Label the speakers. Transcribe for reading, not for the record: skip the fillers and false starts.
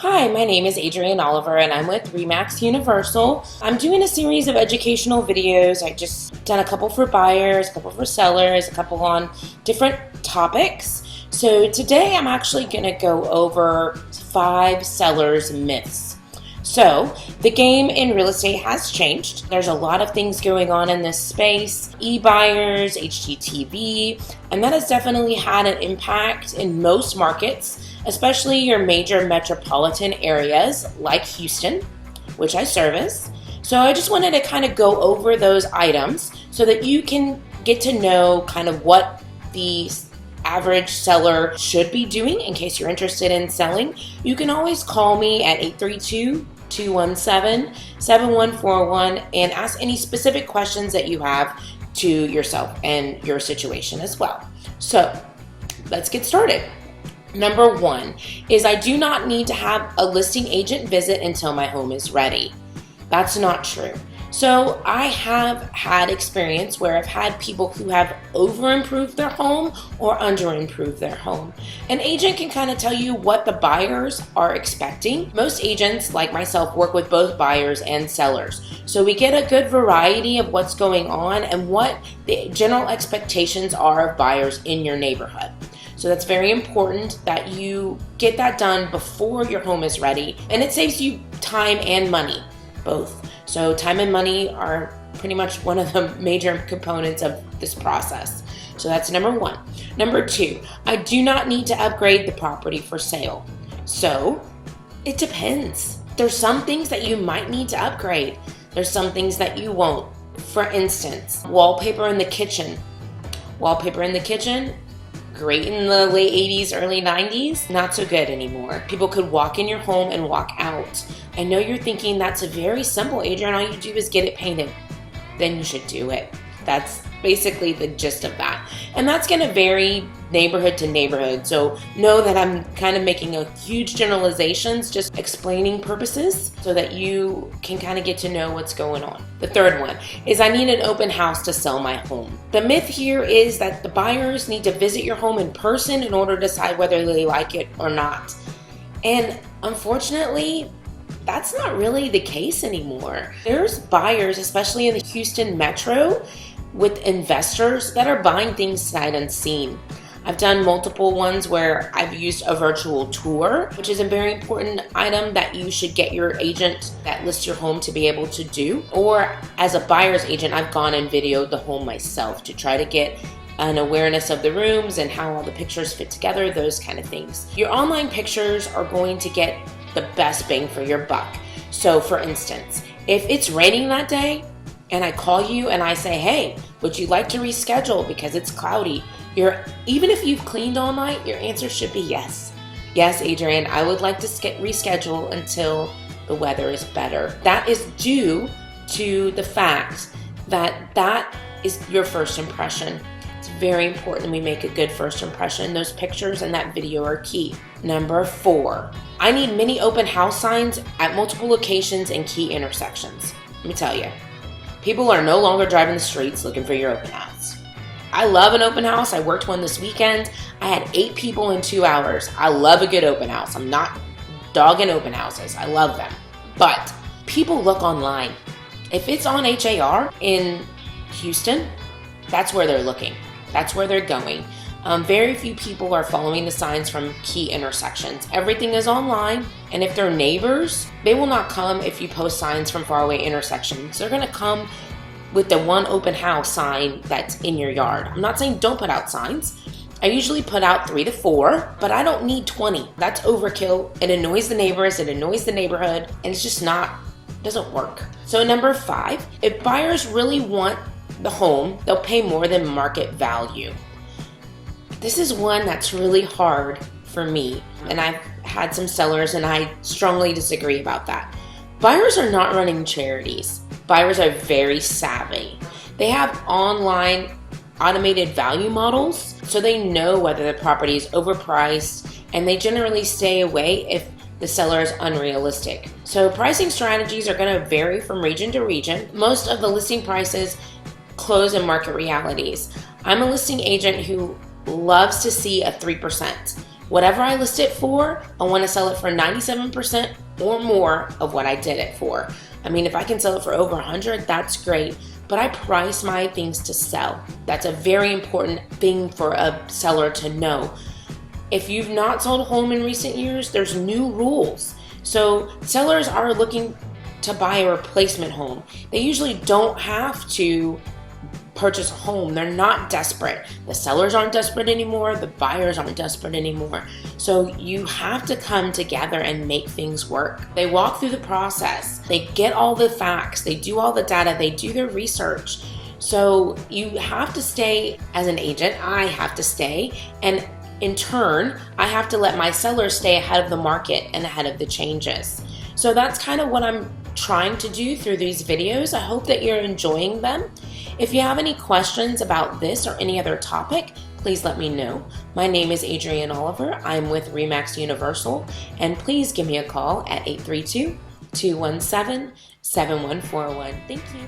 Speaker 1: Hi, my name is Adrienne Oliver and I'm with Remax Universal. I'm doing a series of educational videos. I just done a couple for buyers, a couple for sellers, a couple on different topics. So today I'm actually going to go over 5 sellers myths. So the game in real estate has changed. There's a lot of things going on in this space, e-buyers, HGTV, and that has definitely had an impact in most markets, especially your major metropolitan areas like Houston, which I service. So I just wanted to kind of go over those items so that you can get to know kind of what the average seller should be doing in case you're interested in selling. You can always call me at 832-217-7141 and ask any specific questions that you have to yourself and your situation as well. So let's get started. Number 1 is I do not need to have a listing agent visit until my home is ready. That's not true. So I have had experience where I've had people who have over-improved their home or under-improved their home. An agent can kind of tell you what the buyers are expecting. Most agents, like myself, work with both buyers and sellers. So we get a good variety of what's going on and what the general expectations are of buyers in your neighborhood. So that's very important that you get that done before your home is ready, and it saves you time and money, both. So time and money are pretty much one of the major components of this process. So that's number 1. Number 2, I do not need to upgrade the property for sale. So it depends. There's some things that you might need to upgrade. There's some things that you won't. For instance, wallpaper in the kitchen. Wallpaper in the kitchen, great in the late 80s, early 90s, not so good anymore. People could walk in your home and walk out. I know you're thinking that's a very simple, Adrienne, all you do is get it painted. Then you should do it. That's basically the gist of that. And that's going to vary neighborhood to neighborhood. So know that I'm kind of making a huge generalizations, just explaining purposes so that you can kind of get to know what's going on. The third one is I need an open house to sell my home. The myth here is that the buyers need to visit your home in person in order to decide whether they like it or not. And unfortunately, that's not really the case anymore. There's buyers, especially in the Houston metro, with investors that are buying things sight unseen. I've done multiple ones where I've used a virtual tour, which is a very important item that you should get your agent that lists your home to be able to do. Or as a buyer's agent, I've gone and videoed the home myself to try to get an awareness of the rooms and how all the pictures fit together, those kind of things. Your online pictures are going to get the best bang for your buck. So for instance, if it's raining that day and I call you and I say, hey, would you like to reschedule because it's cloudy? Even if you've cleaned all night, your answer should be yes. Yes, Adrienne, I would like to reschedule until the weather is better. That is due to the fact that that is your first impression. It's very important we make a good first impression. Those pictures and that video are key. Number 4, I need many open house signs at multiple locations and key intersections. Let me tell you, people are no longer driving the streets looking for your open house. I love an open house. I worked one this weekend. I had 8 people in 2 hours. I love a good open house. I'm not dogging open houses. I love them. But people look online. If it's on HAR in Houston, that's where they're looking. That's where they're going. Very few people are following the signs from key intersections. Everything is online, and if they're neighbors, they will not come if you post signs from faraway intersections. They're going to come with the one open house sign that's in your yard. I'm not saying don't put out signs. I usually put out 3 to 4, but I don't need 20. That's overkill. It annoys the neighbors, it annoys the neighborhood, and it's just doesn't work. So number 5, if buyers really want the home, they'll pay more than market value. This is one that's really hard for me, and I've had some sellers and I strongly disagree about that. Buyers are not running charities. Buyers are very savvy. They have online automated value models, so they know whether the property is overpriced, and they generally stay away if the seller is unrealistic. So pricing strategies are going to vary from region to region. Most of the listing prices close in market realities. I'm a listing agent who loves to see a 3%. Whatever I list it for, I want to sell it for 97% or more of what I did it for. I mean, if I can sell it for over 100, that's great. But I price my things to sell. That's a very important thing for a seller to know. If you've not sold a home in recent years, there's new rules. So sellers are looking to buy a replacement home. They usually don't have to purchase a home. They're not desperate. The sellers aren't desperate anymore. The buyers aren't desperate anymore. So you have to come together and make things work. They walk through the process. They get all the facts. They do all the data. They do their research. So you have to stay as an agent. I have to stay. And in turn, I have to let my sellers stay ahead of the market and ahead of the changes. So that's kind of what I'm trying to do through these videos. I hope that you're enjoying them. If you have any questions about this or any other topic, please let me know. My name is Adrienne Oliver. I'm with RE/MAX Universal, and please give me a call at 832-217-7141. Thank you.